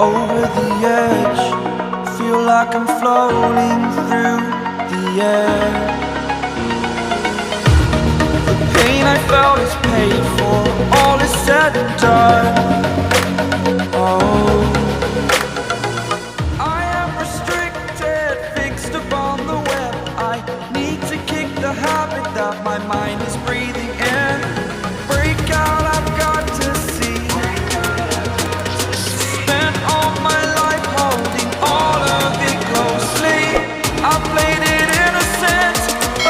over the edge. Feel like I'm floating through the air. The pain I felt is paid for, all is said and done. Oh, I am restricted, fixed upon the web. I need to kick the habit that my mind is breathing in. Break out, I've got to see. Spent all my life holding all of it closely. I played it innocent,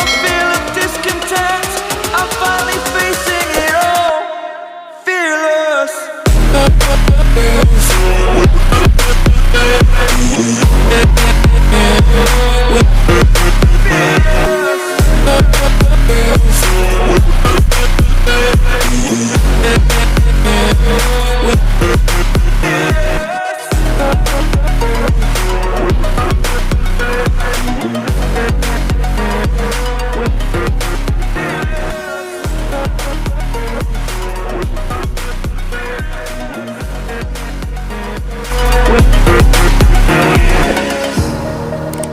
a feel of discontent. I'm finally facing it all, fearless.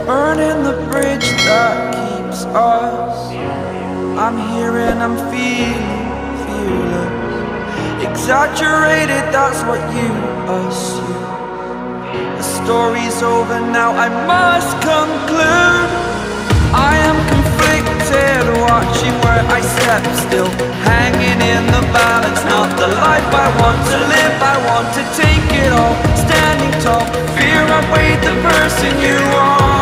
Burning the bridge that keeps us. I'm here and I'm feeling fearless. Exaggerated, that's what you assume. The story's over now, I must conclude. I am conflicted, watching where I step still, hanging in the balance. Not the life I want to live, I want to take it all. Standing tall, fear I've weighed the person you are.